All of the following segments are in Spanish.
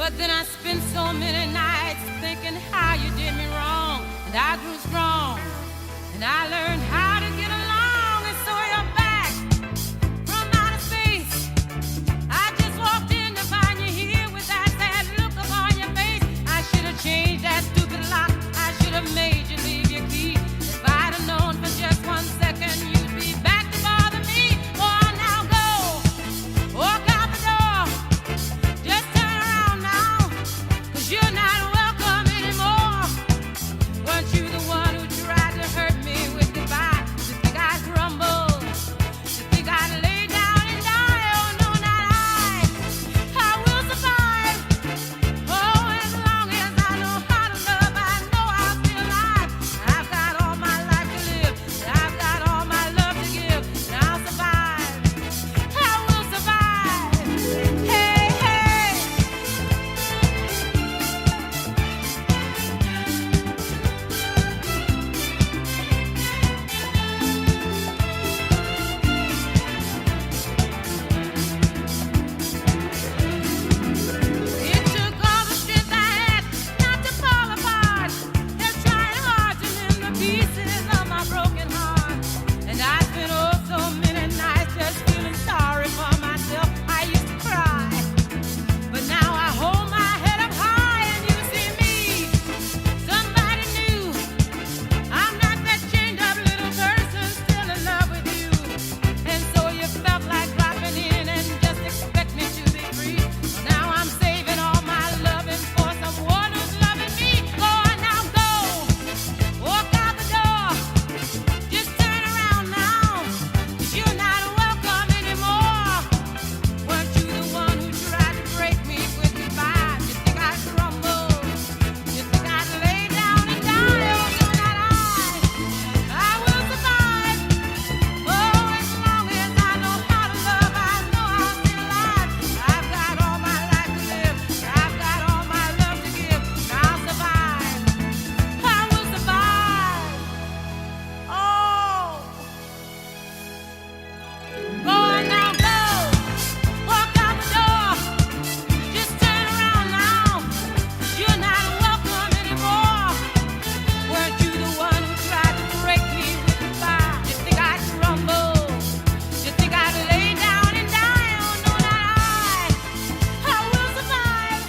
But then I spent so many nights thinking how you did me wrong, and I grew strong, and I learned how to get along, and so you're back from outer space. I just walked in to find you here with that sad look upon your face. I should have changed that stupid lock. I should have made you leave your key. If I'd have known for just 1 second you'd be back to bother me. Oh, now go, walk out the door. Just turn around now, 'cause you're not welcome anymore. Weren't you the one who tried to hurt me with goodbye? You think I'd crumble? You think I'd lay down and die? Oh, no, not I. I will survive. Oh, as long as I know how to love, I know I'll be alive. I've got all my life to live. I've got all my love to give. And I'll survive. I will survive. Hey, hey. It took all the strength I had not to fall apart. They're trying hard to mend the pieces of my broken heart. And I spent oh so many nights just feeling sorry for myself. I used to cry, but now I hold my head up high and you see me, somebody new. I'm not that chained up little person still in love with you. And so you felt like dropping in and just expect me to be free. Now I'm saving all my loving for someone who's loving me. Oh, now go, walk out the door. Just turn around now, 'cause you're not welcome anymore. Weren't you the one who tried to break me with goodbye? You think I'd crumble? You think I'd lay down and die? Oh, no, not I. I will survive. Oh, as long as I know how to love, I know I'll be alive. I've got all my life to live. I've got all my love to give. And I'll survive. I will survive. Oh. Go on now, go. Walk out the door. Just turn around now, 'cause you're not welcome anymore. Weren't you the one who tried to break me with goodbye? You think I'd crumble? You think I'd lay down and die? Oh, no, not I. I will survive.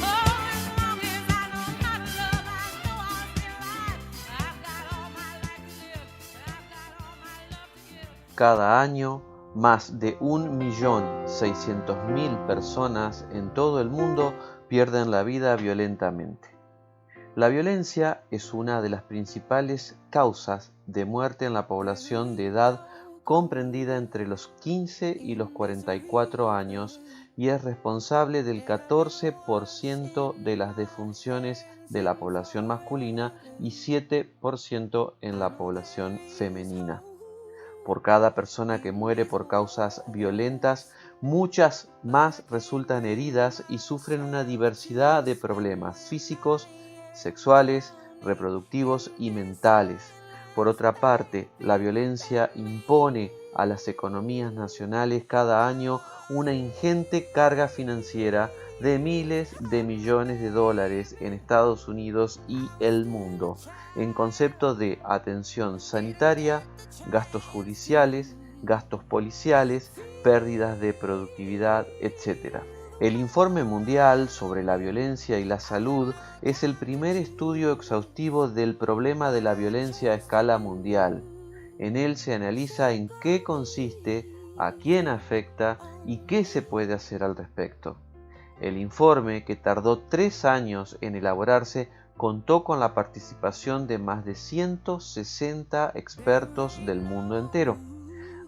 Oh, as long as I know how to love, I know I'll be alive. I've got all my life to live. I've got all my love to give. Cada año, más de 1.600.000 personas en todo el mundo pierden la vida violentamente. La violencia es una de las principales causas de muerte en la población de edad comprendida entre los 15 y los 44 años y es responsable del 14% de las defunciones de la población masculina y 7% en la población femenina. Por cada persona que muere por causas violentas, muchas más resultan heridas y sufren una diversidad de problemas físicos, sexuales, reproductivos y mentales. Por otra parte, la violencia impone a las economías nacionales cada año una ingente carga financiera de miles de millones de dólares en Estados Unidos y el mundo, en concepto de atención sanitaria, gastos judiciales, gastos policiales, pérdidas de productividad, etc. El Informe Mundial sobre la Violencia y la Salud es el primer estudio exhaustivo del problema de la violencia a escala mundial. En él se analiza en qué consiste, a quién afecta y qué se puede hacer al respecto. El informe, que tardó 3 años en elaborarse, contó con la participación de más de 160 expertos del mundo entero.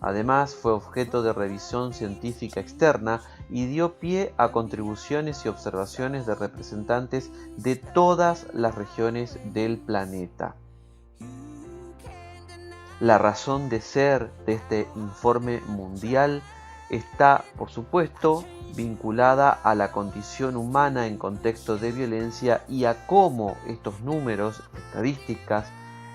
Además, fue objeto de revisión científica externa y dio pie a contribuciones y observaciones de representantes de todas las regiones del planeta. La razón de ser de este informe mundial está, por supuesto, vinculada a la condición humana en contexto de violencia y a cómo estos números, estadísticas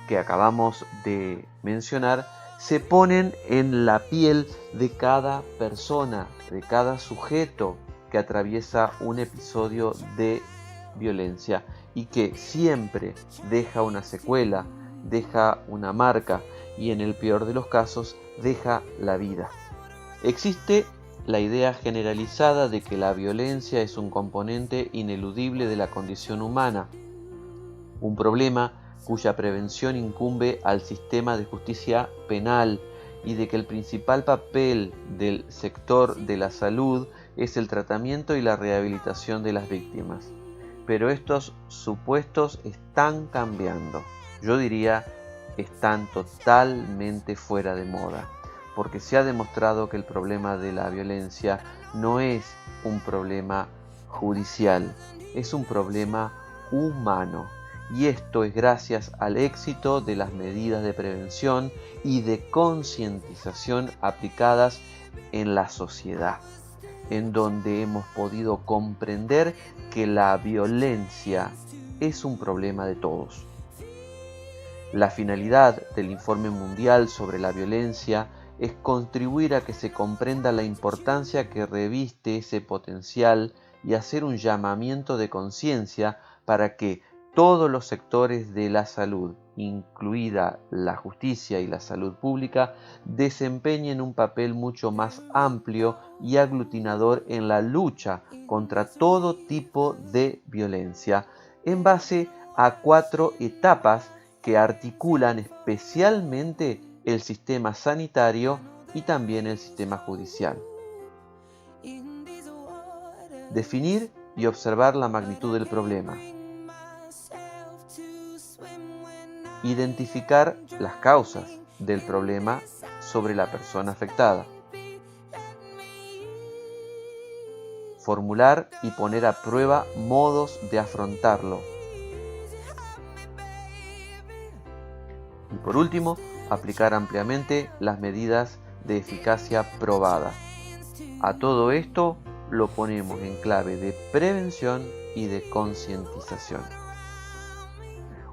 que acabamos de mencionar, se ponen en la piel de cada persona, de cada sujeto que atraviesa un episodio de violencia y que siempre deja una secuela, deja una marca y en el peor de los casos deja la vida. Existe la idea generalizada de que la violencia es un componente ineludible de la condición humana, un problema cuya prevención incumbe al sistema de justicia penal y de que el principal papel del sector de la salud es el tratamiento y la rehabilitación de las víctimas. Pero estos supuestos están cambiando. Yo diría, están totalmente fuera de moda, porque se ha demostrado que el problema de la violencia no es un problema judicial, es un problema humano. Y esto es gracias al éxito de las medidas de prevención y de concientización aplicadas en la sociedad, en donde hemos podido comprender que la violencia es un problema de todos. La finalidad del Informe Mundial sobre la Violencia es contribuir a que se comprenda la importancia que reviste ese potencial y hacer un llamamiento de conciencia para que todos los sectores de la salud, incluida la justicia y la salud pública, desempeñen un papel mucho más amplio y aglutinador en la lucha contra todo tipo de violencia, en base a 4 etapas que articulan especialmente el sistema sanitario y también el sistema judicial. Definir y observar la magnitud del problema. Identificar las causas del problema sobre la persona afectada. Formular y poner a prueba modos de afrontarlo. Y por último, aplicar ampliamente las medidas de eficacia probada. A todo esto lo ponemos en clave de prevención y de concientización.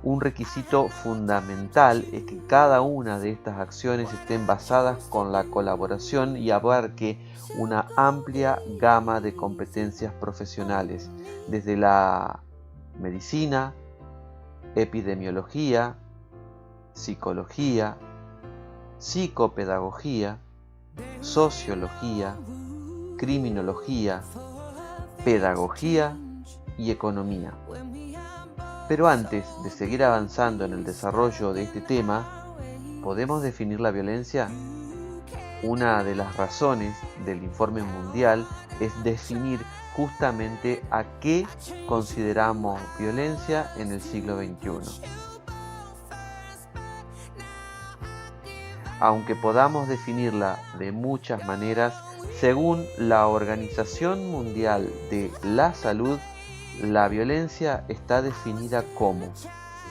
Un requisito fundamental es que cada una de estas acciones estén basadas con la colaboración y abarque una amplia gama de competencias profesionales, desde la medicina, epidemiología, psicología, psicopedagogía, sociología, criminología, pedagogía y economía. Pero antes de seguir avanzando en el desarrollo de este tema, ¿podemos definir la violencia? Una de las razones del Informe Mundial es definir justamente a qué consideramos violencia en el siglo XXI. Aunque podamos definirla de muchas maneras, según la Organización Mundial de la Salud, la violencia está definida como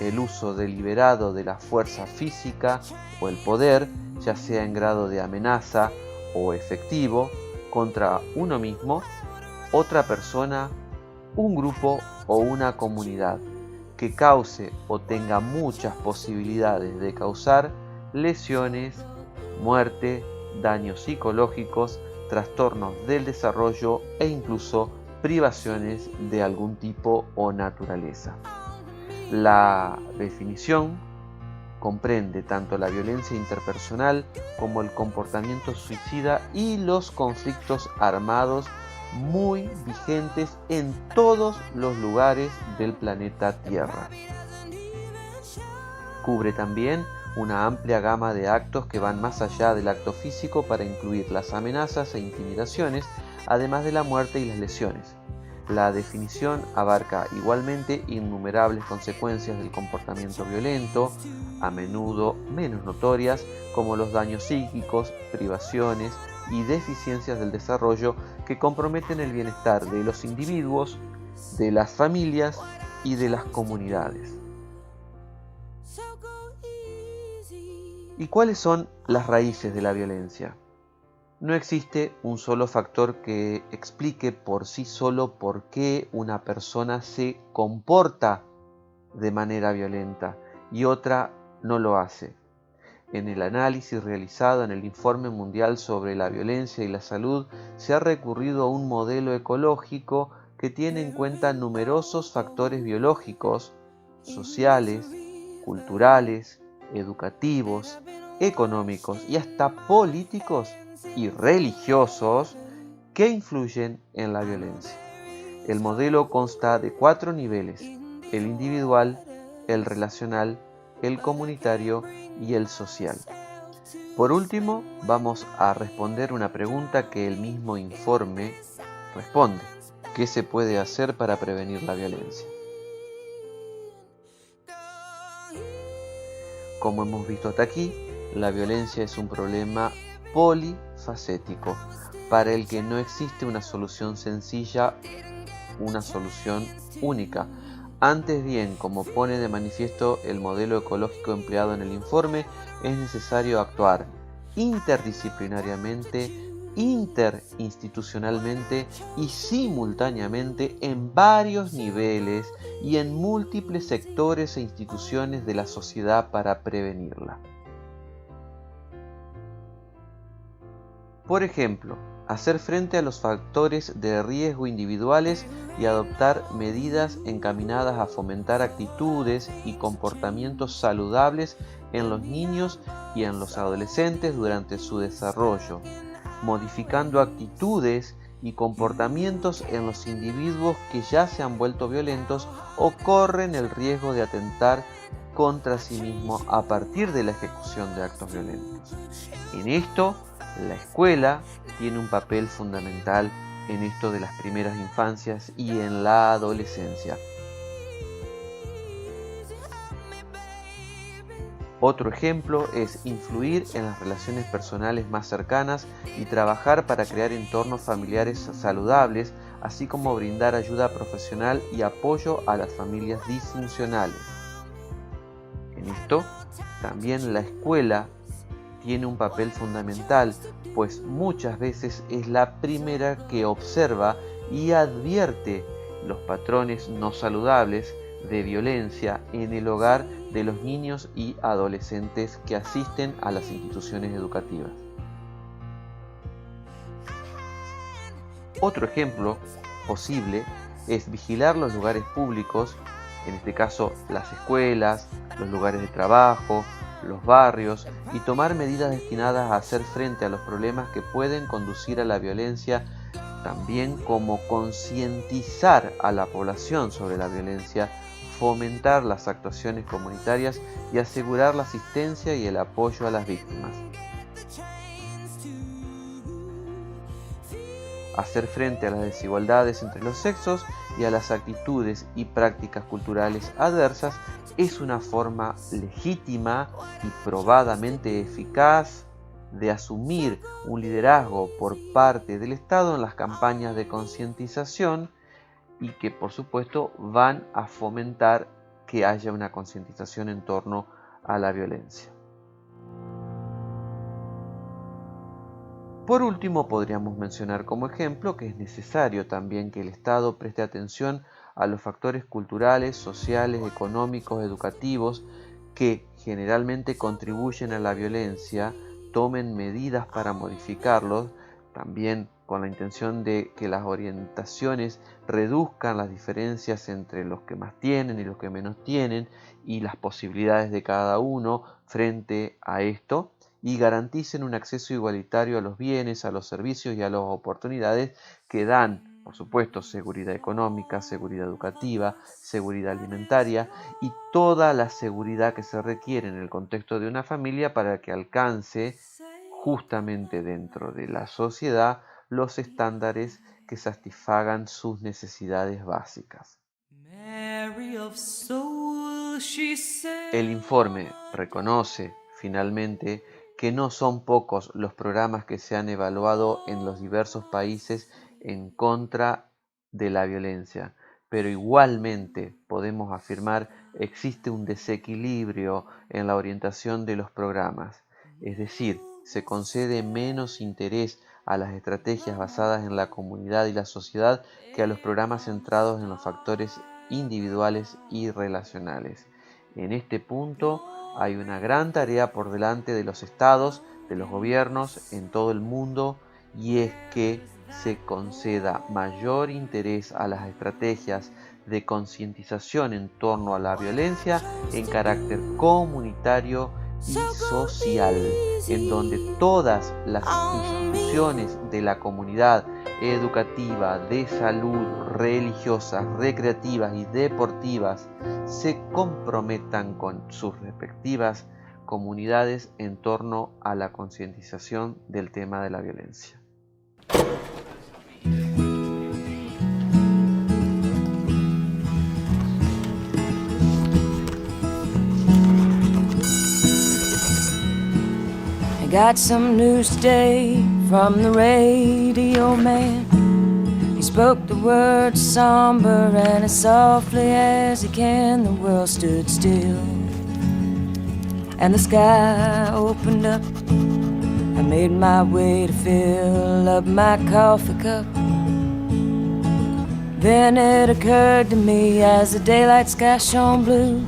el uso deliberado de la fuerza física o el poder, ya sea en grado de amenaza o efectivo, contra uno mismo, otra persona, un grupo o una comunidad, que cause o tenga muchas posibilidades de causar lesiones, muerte, daños psicológicos, trastornos del desarrollo e incluso privaciones de algún tipo o naturaleza. La definición comprende tanto la violencia interpersonal como el comportamiento suicida y los conflictos armados muy vigentes en todos los lugares del planeta Tierra. Cubre también una amplia gama de actos que van más allá del acto físico para incluir las amenazas e intimidaciones, además de la muerte y las lesiones. La definición abarca igualmente innumerables consecuencias del comportamiento violento, a menudo menos notorias, como los daños psíquicos, privaciones y deficiencias del desarrollo que comprometen el bienestar de los individuos, de las familias y de las comunidades. ¿Y cuáles son las raíces de la violencia? No existe un solo factor que explique por sí solo por qué una persona se comporta de manera violenta y otra no lo hace. En el análisis realizado en el Informe Mundial sobre la Violencia y la Salud, se ha recurrido a un modelo ecológico que tiene en cuenta numerosos factores biológicos, sociales, culturales, educativos, económicos y hasta políticos y religiosos que influyen en la violencia. El modelo consta de 4 niveles: el individual, el relacional, el comunitario y el social. Por último, vamos a responder una pregunta que el mismo informe responde: ¿qué se puede hacer para prevenir la violencia? Como hemos visto hasta aquí, la violencia es un problema polifacético para el que no existe una solución sencilla, una solución única. Antes bien, como pone de manifiesto el modelo ecológico empleado en el informe, es necesario actuar interdisciplinariamente, interinstitucionalmente y simultáneamente en varios niveles y en múltiples sectores e instituciones de la sociedad para prevenirla. Por ejemplo, hacer frente a los factores de riesgo individuales y adoptar medidas encaminadas a fomentar actitudes y comportamientos saludables en los niños y en los adolescentes durante su desarrollo, modificando actitudes y comportamientos en los individuos que ya se han vuelto violentos o corren el riesgo de atentar contra sí mismos a partir de la ejecución de actos violentos. En esto, la escuela tiene un papel fundamental en esto de las primeras infancias y en la adolescencia. Otro ejemplo es influir en las relaciones personales más cercanas y trabajar para crear entornos familiares saludables, así como brindar ayuda profesional y apoyo a las familias disfuncionales. En esto, también la escuela tiene un papel fundamental, pues muchas veces es la primera que observa y advierte los patrones no saludables de violencia en el hogar de los niños y adolescentes que asisten a las instituciones educativas. Otro ejemplo posible es vigilar los lugares públicos, en este caso las escuelas, los lugares de trabajo, los barrios, y tomar medidas destinadas a hacer frente a los problemas que pueden conducir a la violencia, también como concientizar a la población sobre la violencia, fomentar las actuaciones comunitarias y asegurar la asistencia y el apoyo a las víctimas. Hacer frente a las desigualdades entre los sexos y a las actitudes y prácticas culturales adversas es una forma legítima y probadamente eficaz de asumir un liderazgo por parte del Estado en las campañas de concientización y que por supuesto van a fomentar que haya una concientización en torno a la violencia. Por último, podríamos mencionar como ejemplo que es necesario también que el Estado preste atención a los factores culturales, sociales, económicos, educativos que generalmente contribuyen a la violencia, tomen medidas para modificarlos, también con la intención de que las orientaciones reduzcan las diferencias entre los que más tienen y los que menos tienen y las posibilidades de cada uno frente a esto, y garanticen un acceso igualitario a los bienes, a los servicios y a las oportunidades que dan, por supuesto, seguridad económica, seguridad educativa, seguridad alimentaria y toda la seguridad que se requiere en el contexto de una familia para que alcance justamente dentro de la sociedad los estándares que satisfagan sus necesidades básicas. El informe reconoce finalmente que no son pocos los programas que se han evaluado en los diversos países en contra de la violencia, pero igualmente podemos afirmar existe un desequilibrio en la orientación de los programas, es decir, se concede menos interés a las estrategias basadas en la comunidad y la sociedad que a los programas centrados en los factores individuales y relacionales. En este punto, Hay una gran tarea por delante de los estados, de los gobiernos en todo el mundo, y es que se conceda mayor interés a las estrategias de concientización en torno a la violencia en carácter comunitario y social, en donde todas las instituciones de la comunidad educativa, de salud, religiosas, recreativas y deportivas se comprometan con sus respectivas comunidades en torno a la concientización del tema de la violencia. I got some news today from the radio man. He spoke the words somber and as softly as he can. The world stood still and the sky opened up. I made my way to fill up my coffee cup. Then it occurred to me as the daylight sky shone blue,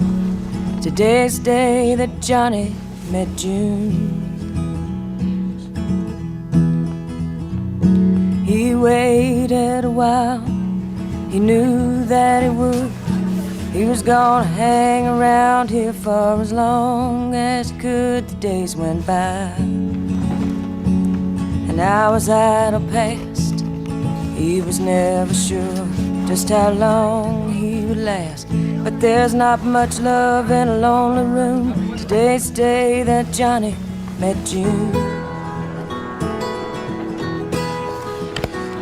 today's the day that Johnny met June. He waited a while, he knew that he would. He was gonna hang around here for as long as he could. The days went by and hours idle passed. He was never sure just how long he would last. But there's not much love in a lonely room. Today's the day that Johnny met June.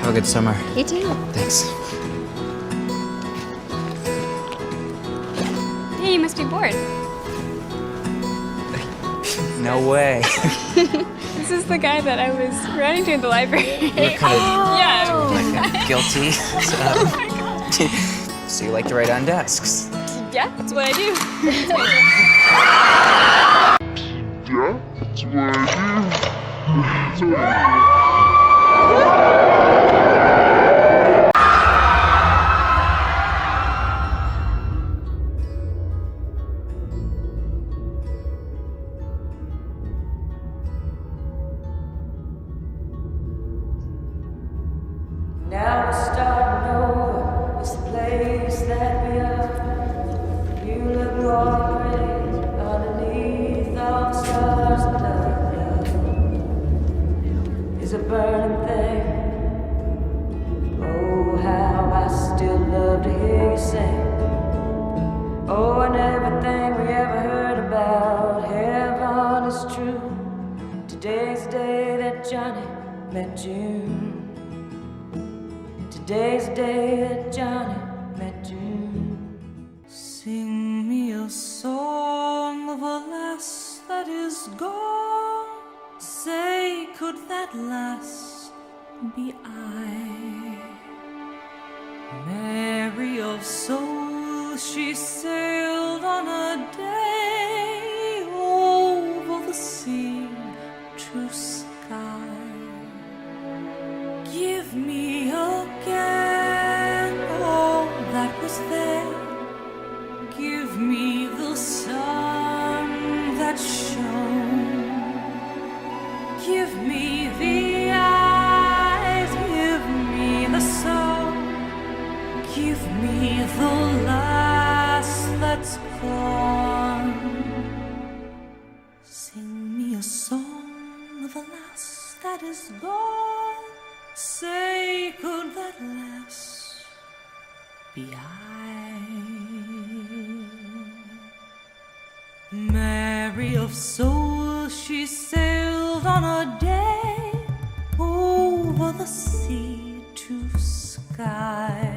Have a good summer. You too. Thanks. Hey, you must be bored. No way. This is the guy that I was running to in the library. We're kind of Yeah. guilty. So you like to write on desks? Yeah, that's what I do. Now we're starting over, it's the place that we are. You look more pretty underneath all the stars. Love is a burning thing. Oh, how I still love to hear you sing. Oh, and everything we ever heard about heaven is true. Today's the day that Johnny met June. Today's the day that Johnny met June. Sing me a song of a lass that is gone. Say, could that lass be I? Mary of soul, she sailed on a day over the sea to sky. Give me again all that was there. Give me the sun that shone. Give me the eyes, give me the soul. Give me the lass that's gone. Sing me a song of a lass that is gone. Say, could that lass be I? Mary of soul, she sailed on a day over the sea to sky.